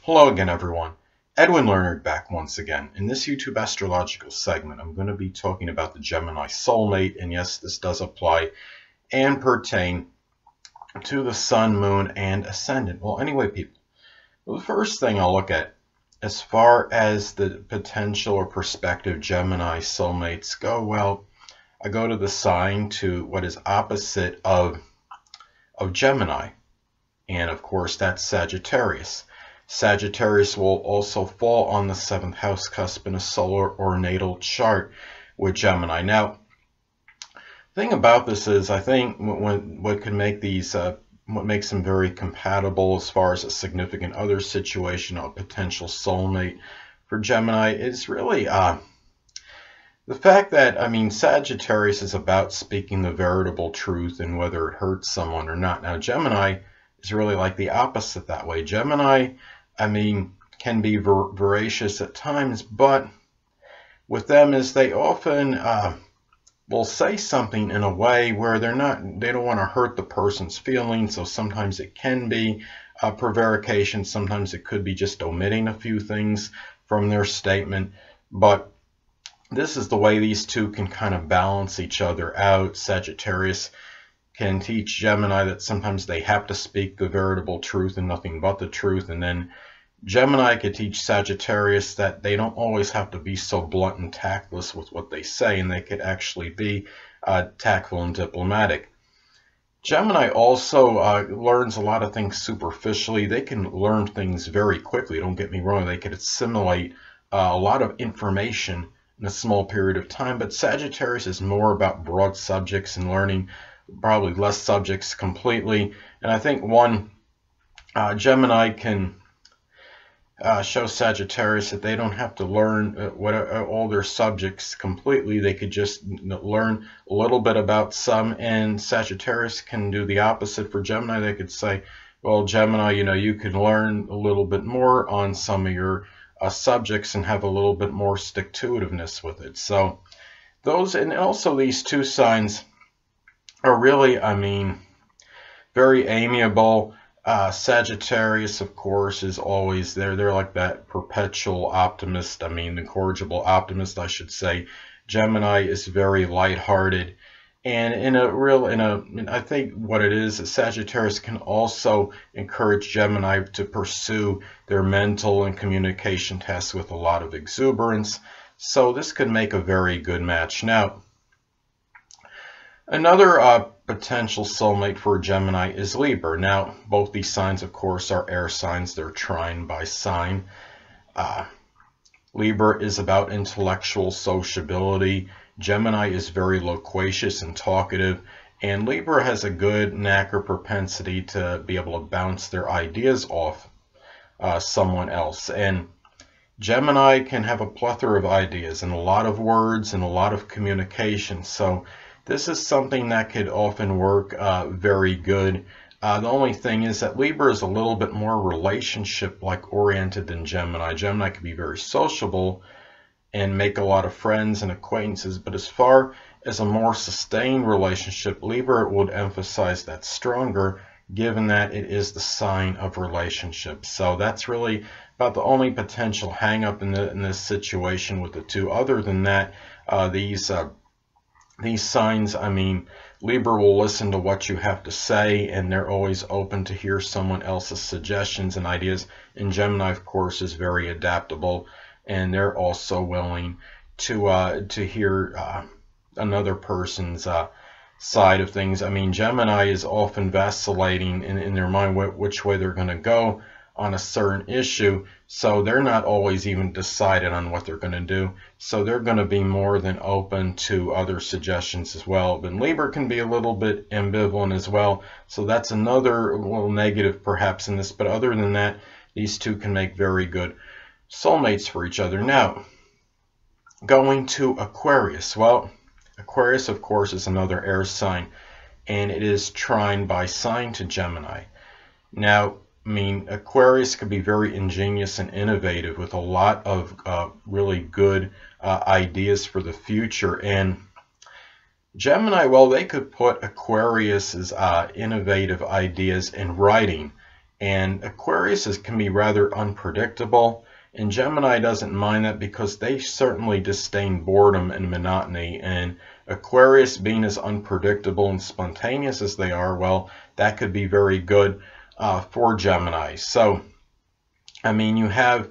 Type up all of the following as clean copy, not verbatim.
Hello again, everyone. Edwin Learnard back once again. In this YouTube astrological segment, I'm going to be talking about the Gemini Soulmate, and yes, this does apply and pertain to the Sun, Moon, and Ascendant. Well, anyway, people, the first thing I'll look at as far as the potential or prospective Gemini Soulmates go, well, I go to the sign to what is opposite of Gemini, and of course that's Sagittarius. Sagittarius will also fall on the 7th house cusp in a solar or natal chart with Gemini. Now, the thing about this is, I think what can make these, what makes them very compatible as far as a significant other situation, a potential soulmate for Gemini, is really the fact that, Sagittarius is about speaking the veritable truth and whether it hurts someone or not. Now, Gemini is really like the opposite that way. Gemini, can be voracious at times, but with them is they often will say something in a way where they don't want to hurt the person's feelings. So sometimes it can be prevarication, sometimes it could be just omitting a few things from their statement. But this is the way these two can kind of balance each other out. Sagittarius can teach Gemini that sometimes they have to speak the veritable truth and nothing but the truth, and then Gemini could teach Sagittarius that they don't always have to be so blunt and tactless with what they say, and they could actually be tactful and diplomatic. Gemini also learns a lot of things superficially. They can learn things very quickly, don't get me wrong. They could assimilate a lot of information in a small period of time, but Sagittarius is more about broad subjects and learning probably less subjects completely. And I think Gemini can show Sagittarius that they don't have to learn all their subjects completely. They could just learn a little bit about some, and Sagittarius can do the opposite for Gemini. They could say, well, Gemini, you can learn a little bit more on some of your subjects and have a little bit more stick-to-itiveness with it. So those, and also these two signs are really, very amiable. Sagittarius, of course, is always there. They're like that perpetual optimist, the incorrigible optimist, I should say. Gemini is very lighthearted. And I think what it is Sagittarius can also encourage Gemini to pursue their mental and communication tasks with a lot of exuberance. So this could make a very good match. Now, another potential soulmate for Gemini is Libra. Now, both these signs, of course, are air signs. They're trine by sign. Libra is about intellectual sociability. Gemini is very loquacious and talkative. And Libra has a good knack or propensity to be able to bounce their ideas off someone else. And Gemini can have a plethora of ideas and a lot of words and a lot of communication. So this is something that could often work very good. The only thing is that Libra is a little bit more relationship-like oriented than Gemini. Gemini can be very sociable and make a lot of friends and acquaintances, but as far as a more sustained relationship, Libra would emphasize that stronger, given that it is the sign of relationships. So that's really about the only potential hang-up in this situation with the two. Other than that, these signs, Libra will listen to what you have to say, and they're always open to hear someone else's suggestions and ideas. And Gemini, of course, is very adaptable, and they're also willing to hear another person's side of things. Gemini is often vacillating in their mind which way they're going to go on a certain issue, so they're not always even decided on what they're going to do. So they're going to be more than open to other suggestions as well. But Libra can be a little bit ambivalent as well, so that's another little negative perhaps in this. But other than that, these two can make very good soulmates for each other. Now, going to Aquarius. Well, Aquarius, of course, is another air sign, and it is trine by sign to Gemini. Now, Aquarius could be very ingenious and innovative with a lot of really good ideas for the future. And Gemini, well, they could put Aquarius's innovative ideas in writing And Aquarius can be rather unpredictable, and Gemini doesn't mind that because they certainly disdain boredom and monotony. And Aquarius, being as unpredictable and spontaneous as they are, well, that could be very good for Gemini. So, I mean, you have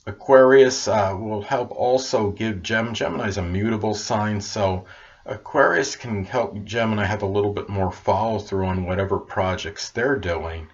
Aquarius will help also give Gemini is a mutable sign, so Aquarius can help Gemini have a little bit more follow through on whatever projects they're doing.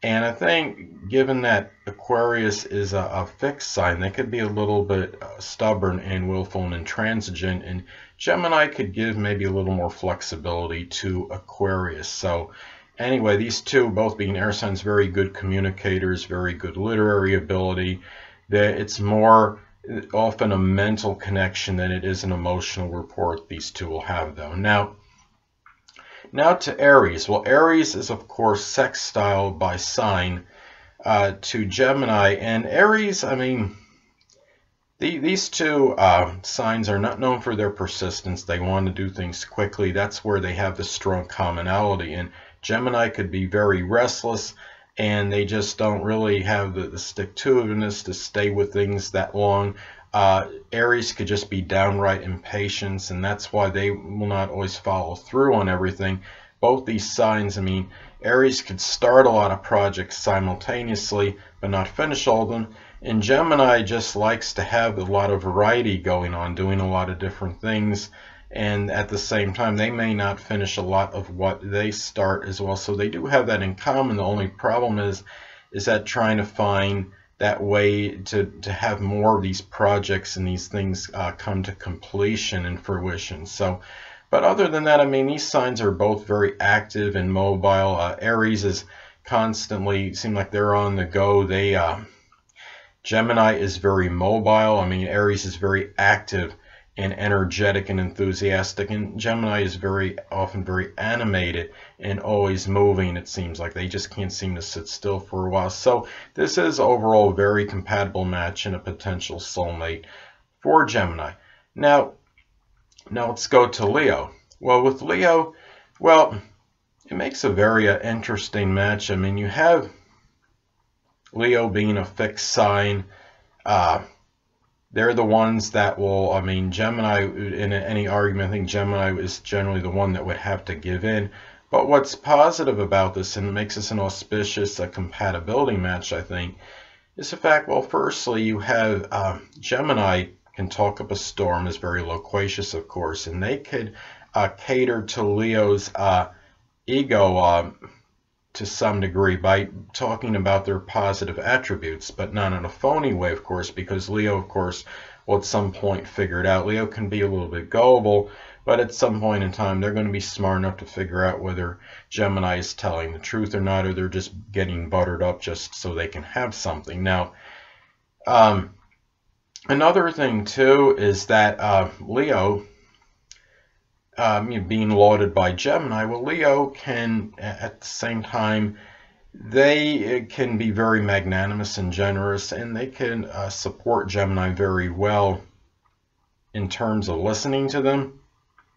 And I think given that Aquarius is a fixed sign, they could be a little bit stubborn and willful and intransigent, and Gemini could give maybe a little more flexibility to Aquarius. So anyway, these two, both being air signs, very good communicators, very good literary ability. That it's more often a mental connection than it is an emotional rapport these two will have, though. Now to Aries. Well, Aries is, of course, sextile by sign to Gemini. And Aries, I mean, these two signs are not known for their persistence. They want to do things quickly. That's where they have the strong commonality. And Gemini could be very restless, and they just don't really have the stick-to-itiveness to stay with things that long. Aries could just be downright impatient, and that's why they will not always follow through on everything. Both these signs, I mean, Aries could start a lot of projects simultaneously, but not finish all of them. And Gemini just likes to have a lot of variety going on, doing a lot of different things. And at the same time, they may not finish a lot of what they start as well. So they do have that in common. The only problem is that trying to find that way to have more of these projects and these things come to completion and fruition. So, but other than that, I mean, these signs are both very active and mobile. Aries is constantly, seem like they're on the go. Gemini is very mobile. I mean, Aries is very active and energetic and enthusiastic, and Gemini is very often very animated and always moving. It seems like they just can't seem to sit still for a while. So this is overall a very compatible match and a potential soulmate for Gemini. Now let's go to Leo. Well, with Leo, well, it makes a very interesting match. I mean, you have Leo being a fixed sign. They're the ones that will, I mean, Gemini, in any argument, I think Gemini is generally the one that would have to give in. But what's positive about this, and makes this an auspicious compatibility match, I think, is the fact, well, firstly, you have Gemini can talk up a storm, is very loquacious, of course, and they could cater to Leo's ego to some degree by talking about their positive attributes, but not in a phony way, of course, because Leo, of course, will at some point figure it out. Leo can be a little bit gullible, but at some point in time, they're going to be smart enough to figure out whether Gemini is telling the truth or not, or they're just getting buttered up just so they can have something. Now, another thing, too, is that Leo, being lauded by Gemini, well, Leo can, at the same time, they can be very magnanimous and generous, and they can support Gemini very well in terms of listening to them,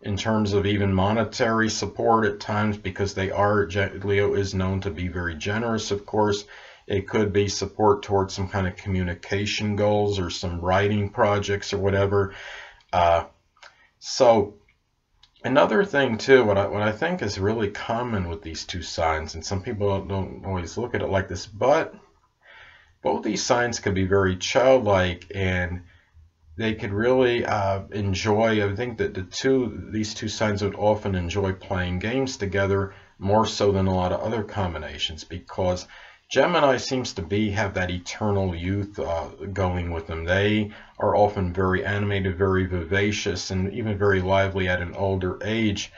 in terms of even monetary support at times, because Leo is known to be very generous, of course. It could be support towards some kind of communication goals or some writing projects or whatever. So another thing too, what I think is really common with these two signs, and some people don't always look at it like this, but both these signs could be very childlike, and they could really enjoy, I think that these two signs would often enjoy playing games together more so than a lot of other combinations, because Gemini seems to have that eternal youth going with them. They are often very animated, very vivacious, and even very lively at an older age.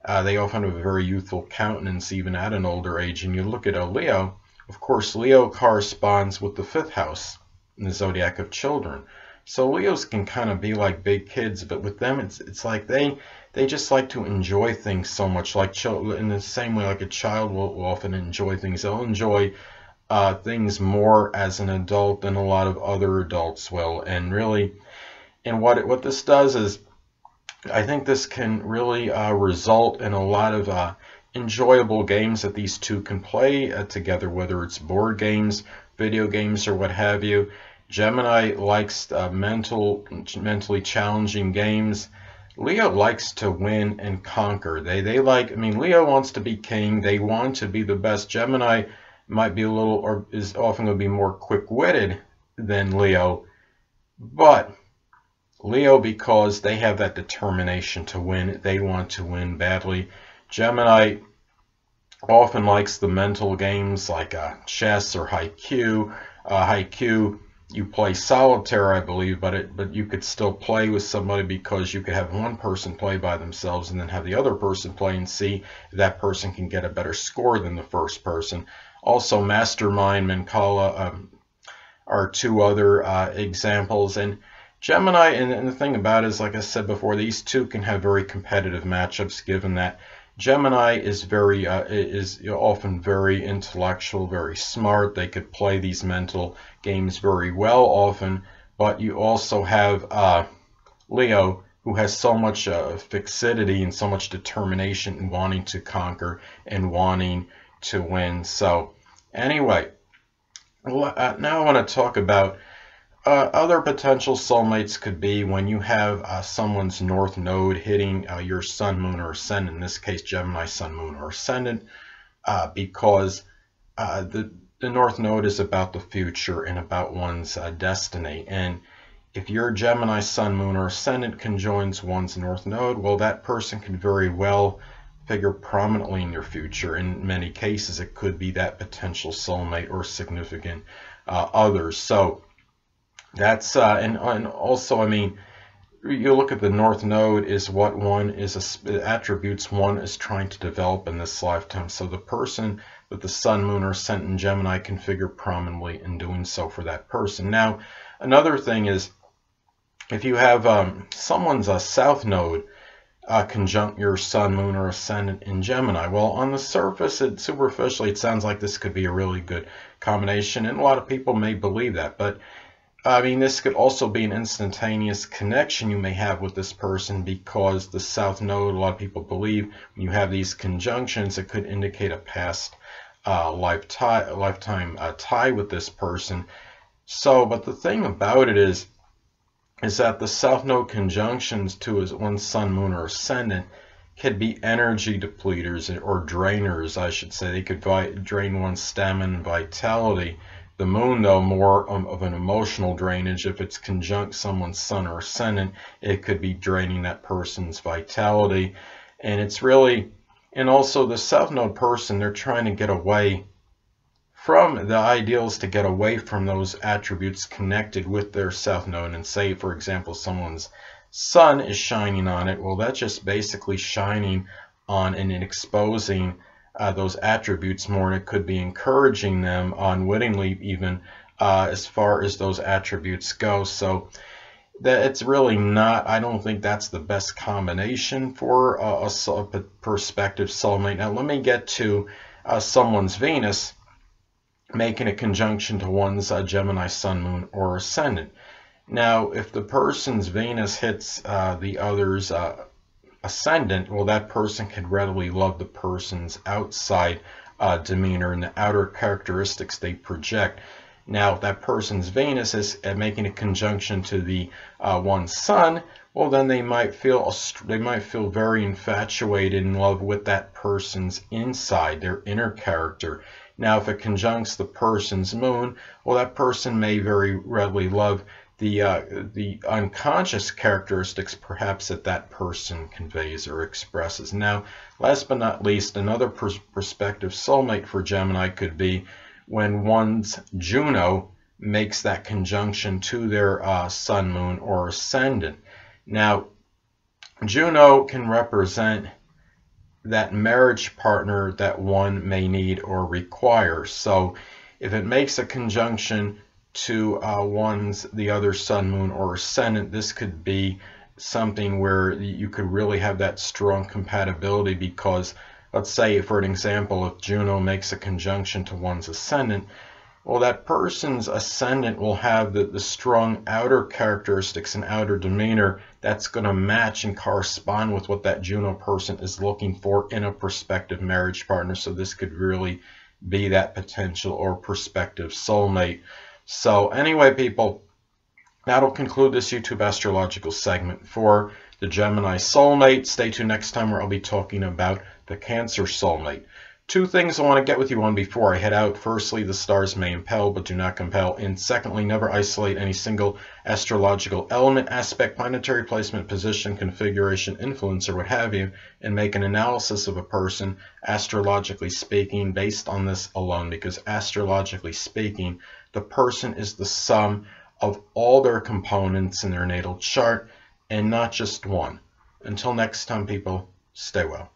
They often have a very youthful countenance even at an older age. And you look at a Leo, of course, Leo corresponds with the 5th house in the zodiac of children. So Leos can kind of be like big kids, but with them it's like they just like to enjoy things so much, like in the same way like a child will often enjoy things. They'll enjoy things more as an adult than a lot of other adults will. And really, and what this does is, I think this can really result in a lot of enjoyable games that these two can play together, whether it's board games, video games, or what have you. Gemini likes mentally challenging games. Leo likes to win and conquer. They like, I mean, Leo wants to be king. They want to be the best. Gemini might be a little, or is often going to be more quick-witted than Leo, but Leo, because they have that determination to win, they want to win badly. Gemini often likes the mental games like chess or haiku. Haiku, you play solitaire, I believe, but you could still play with somebody, because you could have one person play by themselves and then have the other person play and see if that person can get a better score than the first person. Also, Mastermind, Mancala are two other examples. And Gemini, and the thing about it is, like I said before, these two can have very competitive matchups, given that Gemini is often very intellectual, very smart. They could play these mental games very well often, but you also have Leo, who has so much fixity and so much determination in wanting to conquer and wanting to win. So anyway, now I want to talk about other potential soulmates. Could be when you have someone's north node hitting your sun, moon, or ascendant. In this case, Gemini sun, moon, or ascendant, because the north node is about the future and about one's destiny. And if your Gemini sun, moon, or ascendant conjoins one's north node, well, that person could very well figure prominently in your future. In many cases, it could be that potential soulmate or significant others. So that's and also, I mean, you look at the north node is what one is, attributes one is trying to develop in this lifetime. So the person with the sun, moon, or ascendant in Gemini can figure prominently in doing so for that person. Now, another thing is, if you have someone's south node conjunct your sun, moon, or ascendant in Gemini, well, on the surface, superficially, it sounds like this could be a really good combination, and a lot of people may believe that. But I mean, this could also be an instantaneous connection you may have with this person, because the south node, a lot of people believe, when you have these conjunctions, it could indicate a past lifetime tie with this person. So, but the thing about it is that the south node conjunctions to one's sun, moon, or ascendant could be energy depleters, or drainers, I should say. They could drain one's stamina and vitality. The moon, though, more of an emotional drainage. If it's conjunct someone's sun or ascendant, it could be draining that person's vitality. And it's really, and also the south node person, they're trying to get away from the ideals, to get away from those attributes connected with their south node. And say, for example, someone's sun is shining on it, well, that's just basically shining on and exposing those attributes more, and it could be encouraging them unwittingly, even as far as those attributes go. So that it's really not, I don't think that's the best combination for a prospective soulmate. Now let me get to someone's Venus making a conjunction to one's Gemini sun, moon, or ascendant. Now, if the person's Venus hits the other's ascendant, well, that person could readily love the person's outside demeanor and the outer characteristics they project. Now, if that person's Venus is making a conjunction to the one sun, well, then they might feel very infatuated, in love with that person's inside, their inner character. Now, if it conjuncts the person's moon, well, that person may very readily love the unconscious characteristics, perhaps, that person conveys or expresses. Now, last but not least, another prospective soulmate for Gemini could be when one's Juno makes that conjunction to their sun, moon, or ascendant. Now, Juno can represent that marriage partner that one may need or require. So if it makes a conjunction to the other sun, moon, or ascendant, this could be something where you could really have that strong compatibility, because let's say, for an example, if Juno makes a conjunction to one's ascendant, Well, that person's ascendant will have the strong outer characteristics and outer demeanor that's going to match and correspond with what that Juno person is looking for in a prospective marriage partner. So this could really be that potential or prospective soulmate. So anyway, people, that'll conclude this YouTube astrological segment for the Gemini soulmate. Stay tuned next time where I'll be talking about the Cancer soulmate. Two things I want to get with you on before I head out. Firstly, the stars may impel but do not compel. And secondly, never isolate any single astrological element, aspect, planetary placement, position, configuration, influence, or what have you, and make an analysis of a person, astrologically speaking, based on this alone. Because astrologically speaking, the person is the sum of all their components in their natal chart and not just one. Until next time, people, stay well.